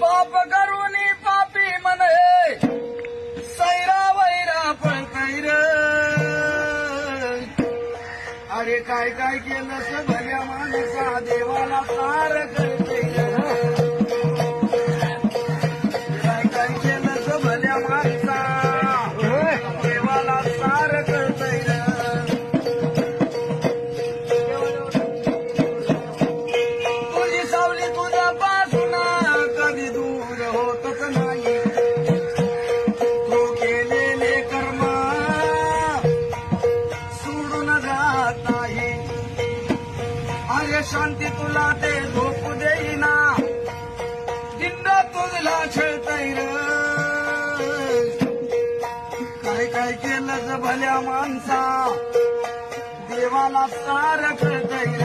पाप करूनी पापी म्हणे सैरा वैरा पळतैर अरे काय काय केलं स भल्या माणसा देवाला तार करतैर काय काय केलं स भल्या माणसा देवाला तार करतैर तुझी सावली तुझ्या पासून कधी दूर होतच नाही तू केलेले कर्म सोडून जात नाही अरे शांती तुला ते झोपू देईना दिंड तुझला छळतैर काय काय केलं ग भल्या माणसा देवाला तार कळतैर